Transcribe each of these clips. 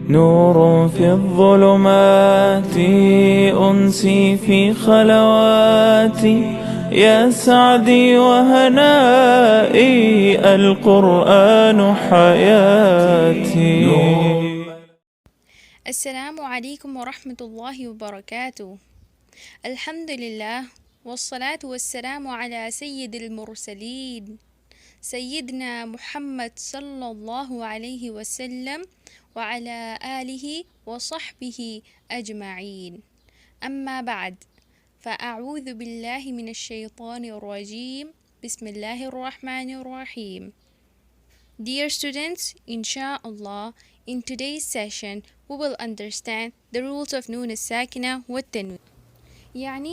نور في الظلمات أنسي في خلواتي يا سعدي وهنائي القرآن حياتي. السلام عليكم ورحمة الله وبركاته. الحمد لله والصلاة والسلام على سيد المرسلين سيدنا محمد صلى الله عليه وسلم وعلى آله وصحبه أجمعين. أما بعد، فأعوذ بالله من الشيطان الرجيم. بسم الله الرحمن الرحيم. Dear students, inshallah, in today's session we will understand the rules of نون الساكنة والتنوين. يعني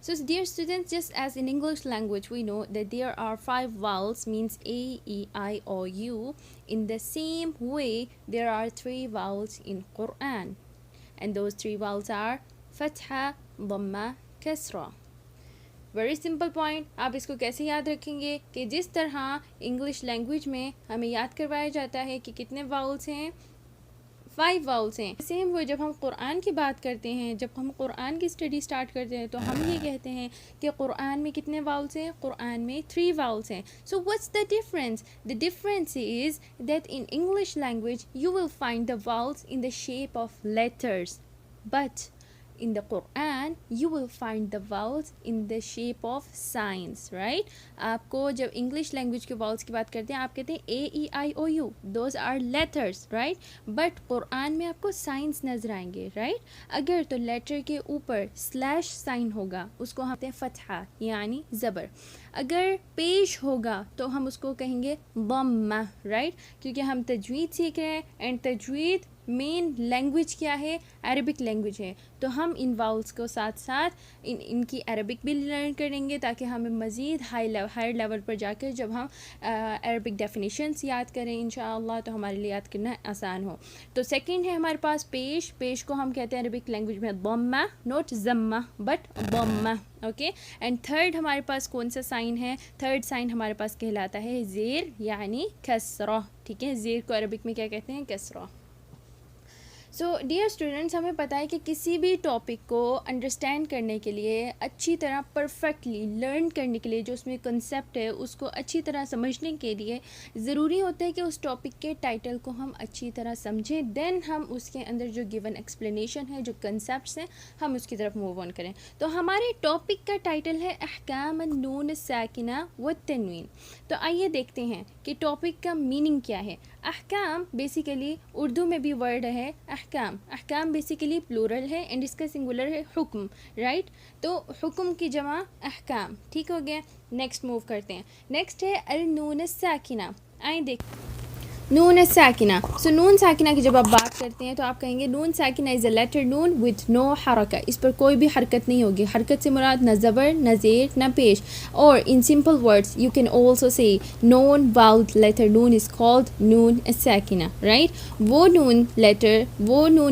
So dear students, just as in English language we know that there are 5 vowels, means A, E, I, O, U. In the same way there are 3 vowels in Quran, and those 3 vowels are فتحة, ضمة, كسرة. Very simple point. آپ اس کو کیسے یاد رکھیں گے کہ جس طرح English language میں ہمیں یاد کروایا جاتا ہے کہ کتنے واؤلس ہیں، 5 واؤلس ہیں، سیم وہ جب ہم قرآن کی بات کرتے ہیں، جب ہم قرآن کی اسٹڈی سٹارٹ کرتے ہیں تو ہم یہ کہتے ہیں کہ قرآن میں کتنے واؤلس ہیں؟ قرآن میں 3 واؤلس ہیں. So what's the difference? The difference is that in English language you will find the vowels in the shape of letters, but in the Quran you will find the vowels in the shape of signs, right? آپ کو جب English language کے vowels کی بات کرتے ہیں آپ کہتے ہیں A, E, I, O, U. Those are letters, right? But قرآن میں آپ کو signs نظر آئیں گے, right? اگر تو لیٹر کے اوپر سلیش سائن ہوگا اس کو ہم کہتے ہیں فتحہ یعنی زبر. اگر پیش ہوگا تو ہم اس کو کہیں گے ضمہ, right? کیونکہ ہم تجوید سیکھ رہے ہیں اینڈ تجوید مین لینگویج کیا ہے؟ عربک لینگویج ہے. تو ہم ان واؤلس کو ساتھ ساتھ ان کی عربک بھی لرن کریں گے تاکہ ہمیں مزید ہائر لیول پر جا کر جب ہم عربک ڈیفینیشنس یاد کریں انشاءاللہ تو ہمارے لیے یاد کرنا آسان ہو. تو سیکنڈ ہے ہمارے پاس پیش کو ہم کہتے ہیں عربک لینگویج میں ضمہ, نوٹ ضمہ بٹ ضمہ, اوکے. اینڈ تھرڈ ہمارے پاس کون سا سائن ہے؟ تھرڈ سائن ہمارے پاس کہلاتا ہے زیر یعنی کسرہ, ٹھیک ہے. زیر کو عربک میں کیا کہتے ہیں؟ کسرہ. سو ڈیئر اسٹوڈنٹس, ہمیں پتہ ہے کہ کسی بھی ٹاپک کو انڈرسٹینڈ کرنے کے لیے, اچھی طرح پرفیکٹلی لرن کرنے کے لیے, جو اس میں کنسیپٹ ہے اس کو اچھی طرح سمجھنے کے لیے ضروری ہوتا ہے کہ اس ٹاپک کے ٹائٹل کو ہم اچھی طرح سمجھیں, دین ہم اس کے اندر جو گیون ایکسپلینیشن ہے, جو کنسیپٹس ہیں, ہم اس کی طرف موو آن کریں. تو ہمارے ٹاپک کا ٹائٹل ہے احکام النون الساکنہ والتنوین. تو آئیے دیکھتے ہیں کہ ٹاپک کا میننگ کیا ہے. احکام بیسیکلی اردو میں بھی ورڈ ہے احکام بیسیکلی پلورل ہے اینڈ اس کا سنگولر ہے حکم, رائٹ. تو حکم کی جمع احکام, ٹھیک ہو گیا. نیکسٹ موو کرتے ہیں. نیکسٹ ہے النون الساکنہ. آئیں دیکھ نون الساکنہ. سو نون ساکنہ کی جب آپ بات کرتے ہیں تو آپ کہیں گے نون ساکنہ از اے لیٹر نون وتھ نو حرکہ. اس پر کوئی بھی حرکت نہیں ہوگی. حرکت سے مراد نہ زبر, نہ زیر, نہ پیش. اور in simple words you can also say نون واؤلڈ لیٹر نون از کالڈ نون الساکنہ, رائٹ. وہ نون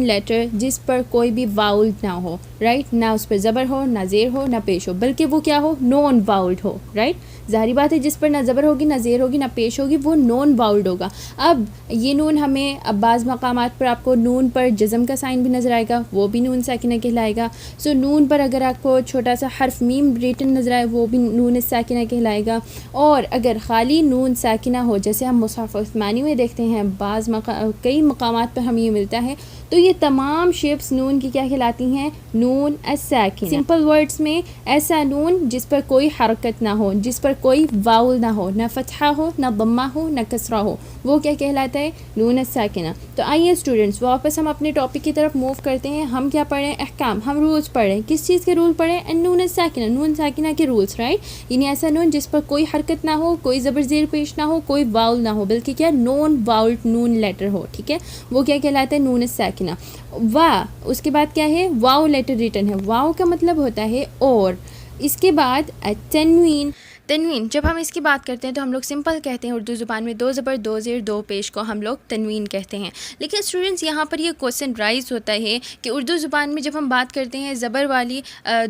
لیٹر جس پر کوئی بھی واؤلڈ نہ ہو, رائٹ. نہ اس پر زبر ہو, نہ زیر ہو, نہ پیش ہو, بلکہ وہ کیا ہو؟ نون واؤلڈ ہو, رائٹ. ظاہری بات ہے جس پر نہ زبر ہوگی, نہ زیر ہوگی, نہ پیش ہوگی, وہ نون واؤلڈ ہوگا. اب یہ نون ہمیں بعض مقامات پر آپ کو نون پر جزم کا سائن بھی نظر آئے گا, وہ بھی نون ساکنہ کہلائے گا. سو نون پر اگر آپ کو چھوٹا سا حرف میم ریٹن نظر آئے وہ بھی نون ساکنہ کہلائے گا. اور اگر خالی نون ساکنہ ہو, جیسے ہم مصحف عثمانی میں دیکھتے ہیں کئی مقامات پر ہمیں یہ ملتا ہے, تو یہ تمام شیپس نون کی کیا کہلاتی ہیں؟ نون الساکنہ. سمپل ورڈس میں ایسا نون جس پر کوئی حرکت نہ ہو, جس پر کوئی واؤل نہ ہو, نہ فتحہ ہو, نہ ضمہ ہو, نہ کسرہ ہو, وہ کیا کہلاتا ہے؟ نون الساکنہ. تو آئیے اسٹوڈنٹس واپس ہم اپنے ٹاپک کی طرف موو کرتے ہیں. ہم کیا پڑھ رہے ہیں؟ احکام. ہم رولس پڑھ رہے ہیں. کس چیز کے رول پڑھ رہے ہیں؟ نون الساکنہ, نون ساکنہ کے رولس, رائٹ. یعنی ایسا نون جس پر کوئی حرکت نہ ہو, کوئی زبر زیر پیش نہ ہو, کوئی واؤل نہ ہو, بلکہ کیا نون واؤلڈ نون لیٹر ہو, ٹھیک ہے. وہ کیا کہلاتا ہے؟ نون الساکنہ. اس کے بعد کیا ہے؟ واو لیٹر ریٹن ہے. واو کا مطلب ہوتا ہے اور. اس کے بعد تنوین. تنوین جب ہم اس کی بات کرتے ہیں تو ہم لوگ سمپل کہتے ہیں اردو زبان میں 2 زبر 2 زیر 2 پیش کو ہم لوگ تنوین کہتے ہیں. لیکن اسٹوڈنٹس یہاں پر یہ کوسچن رائز ہوتا ہے کہ اردو زبان میں جب ہم بات کرتے ہیں زبر والی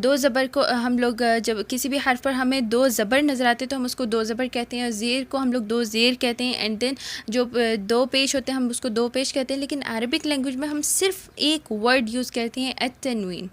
2 زبر کو ہم لوگ جب کسی بھی حرف پر ہمیں 2 زبر نظر آتے ہیں تو ہم اس کو 2 زبر کہتے ہیں, اور زیر کو ہم لوگ 2 زیر کہتے ہیں, اینڈ دین جو 2 پیش ہوتے ہیں ہم اس کو 2 پیش کہتے ہیں. لیکن عربک لینگویج میں ہم صرف ایک ورڈ یوز کرتے ہیں التنوین.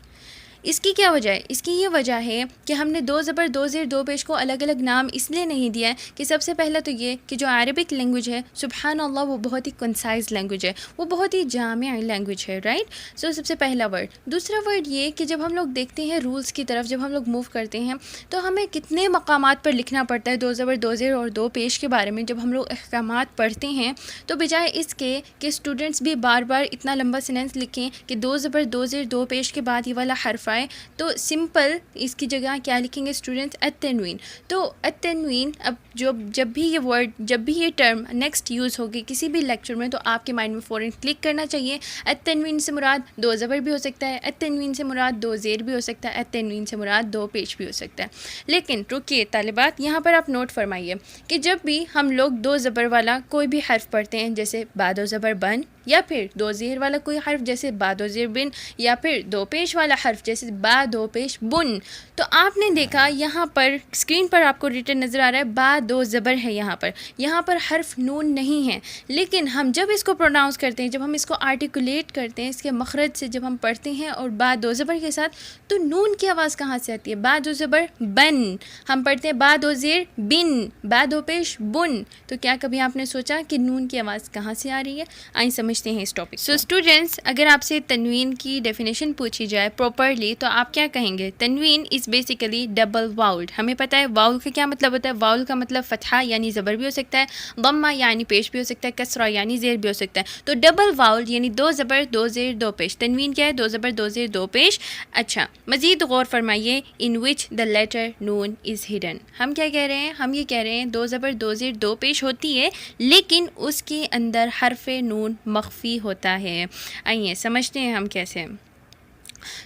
اس کی کیا وجہ ہے؟ اس کی یہ وجہ ہے کہ ہم نے 2 زبر 2 زیر 2 پیش کو الگ الگ نام اس لیے نہیں دیا ہے کہ سب سے پہلا تو یہ کہ جو عربک لینگویج ہے سبحان اللہ وہ بہت ہی کنسائز لینگویج ہے, وہ بہت ہی جامع لینگویج ہے, رائٹ. سو سب سے پہلا ورڈ. دوسرا ورڈ یہ کہ جب ہم لوگ دیکھتے ہیں رولز کی طرف, جب ہم لوگ موو کرتے ہیں تو ہمیں کتنے مقامات پر لکھنا پڑتا ہے 2 زبر 2 زیر اور 2 پیش کے بارے میں. جب ہم لوگ احکامات پڑھتے ہیں تو بجائے اس کے کہ اسٹوڈنٹس بھی بار بار اتنا لمبا سینٹینس لکھیں کہ 2 زبر 2 زیر 2 پیش کے بعد یہ والا حرف آئے, تو سمپل اس کی جگہ کیا لکھیں گے اسٹوڈنٹس التنوین. تو التنوین اب جب بھی یہ ورڈ, جب بھی یہ ٹرم نیکسٹ یوز ہوگی کسی بھی لیکچر میں تو آپ کے مائنڈ میں فوراً کلک کرنا چاہیے. التنوین سے مراد 2 زبر بھی ہو سکتا ہے, التنوین سے مراد 2 زیر بھی ہو سکتا ہے, التنوین سے مراد 2 پیش بھی ہو سکتا ہے. لیکن رکیے طالبات, یہاں پر آپ نوٹ فرمائیے کہ جب بھی ہم لوگ 2 زبر والا کوئی بھی حرف پڑھتے ہیں جیسے با 2 زبر بن, یا پھر 2 زیر والا کوئی حرف جیسے با 2 زیر بن, یا پھر 2 پیش والا حرف جیسے با 2 پیش بن, تو آپ نے دیکھا یہاں پر اسکرین پر آپ کو ریٹن نظر آ رہا ہے با 2 زبر ہے یہاں پر حرف نون نہیں ہے. لیکن ہم جب اس کو پروناؤنس کرتے ہیں, جب ہم اس کو آرٹیکولیٹ کرتے ہیں اس کے مخرج سے, جب ہم پڑھتے ہیں اور با 2 زبر کے ساتھ, تو نون کی آواز کہاں سے آتی ہے؟ با 2 زبر بن, ہم پڑھتے ہیں با 2 زیر بن, با 2 پیش بن. تو کیا کبھی آپ نے سوچا کہ نون کی آواز کہاں سے آ رہی ہے؟ آئیں سمجھتے ہیں اس ٹاپک. سو اسٹوڈینٹس, اگر آپ سے تنوین کی ڈیفینیشن پوچھی جائے پراپرلی تو آپ کیا کہیں گے؟ تنوین از بیسیکلی ڈبل واؤلڈ. ہمیں پتہ ہے واؤل کا کیا مطلب ہوتا ہے. واؤل کا مطلب فتحہ یعنی زبر بھی ہو سکتا ہے, ضمہ یعنی پیش بھی ہو سکتا ہے, کسرہ یعنی زیر بھی ہو سکتا ہے. تو ڈبل واؤلڈ یعنی 2 زبر 2 زیر 2 پیش. تنوین کیا ہے؟ 2 زبر 2 زیر 2 پیش. اچھا, مزید غور فرمائیے. ان وچ دا لیٹر نون از ہڈن. ہم کیا کہہ رہے ہیں؟ ہم یہ کہہ رہے ہیں 2 زبر 2 زیر 2 پیش ہوتی ہے لیکن اس کے اندر حرف نون مخفی ہوتا ہے. آئیے سمجھتے ہیں ہم کیسے.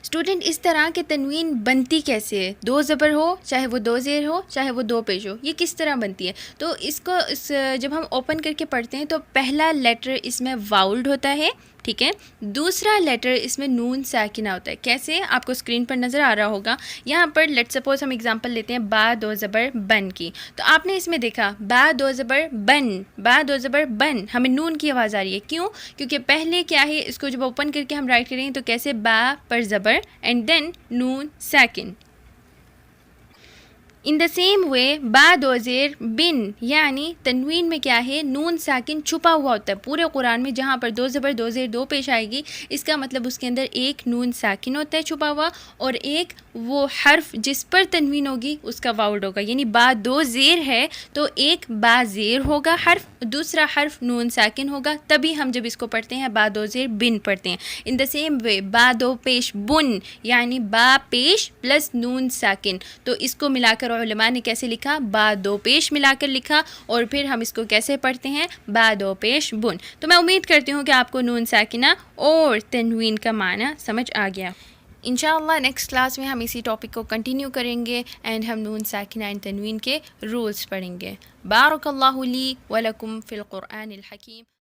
اسٹوڈنٹ, اس طرح کے تنوین بنتی کیسے ہے؟ 2 زبر ہو, چاہے وہ 2 زیر ہو, چاہے وہ 2 پیش ہو, یہ کس طرح بنتی ہے؟ تو اس کو جب ہم اوپن کر کے پڑھتے ہیں تو پہلا لیٹر اس میں واؤلڈ ہوتا ہے, ٹھیک ہے. دوسرا لیٹر اس میں نون ساکنہ ہوتا ہے. کیسے؟ آپ کو اسکرین پر نظر آ رہا ہوگا. یہاں پر لیٹ سپوز ہم اگزامپل لیتے ہیں با 2 زبر بن کی. تو آپ نے اس میں دیکھا با 2 زبر بن, با 2 زبر بن, ہمیں نون کی آواز آ رہی ہے. کیوں؟ کیونکہ پہلے کیا ہے, اس کو جب اوپن کر کے ہم رائٹ کریں تو کیسے با پر زبر اینڈ دین نون ساکن. ان دا سیم وے با 2 زیر بن یعنی تنوین میں کیا ہے؟ نون ساکن چھپا ہوا ہوتا ہے. پورے قرآن میں جہاں پر 2 زبر 2 زیر 2 پیش آئے گی اس کا مطلب اس کے اندر ایک نون ساکن ہوتا ہے چھپا ہوا, اور ایک وہ حرف جس پر تنوین ہوگی اس کا واؤلڈ ہوگا. یعنی با 2 زیر ہے تو ایک با زیر ہوگا حرف, دوسرا حرف نون ساکن ہوگا. تبھی ہم جب اس کو پڑھتے ہیں با 2 زیر بن پڑھتے ہیں. ان دا سیم وے با 2 پیش بن یعنی با پیش پلس نون ساکن, تو اس کو ملا کر علماء نے کیسے لکھا؟ با 2 پیش ملا کر لکھا, اور پھر ہم اس کو کیسے پڑھتے ہیں؟ با 2 پیش بن. تو میں امید کرتی ہوں کہ آپ کو نون ساکنہ اور تنوین کا معنی سمجھ آ گیا. انشاءاللہ نیکسٹ کلاس میں ہم اسی ٹاپک کو کنٹینیو کریں گے اینڈ ہم نون ساکنہ اینڈ تنوین کے رولز پڑھیں گے. بارک اللہ لی ولکم فی القرآن الحکیم.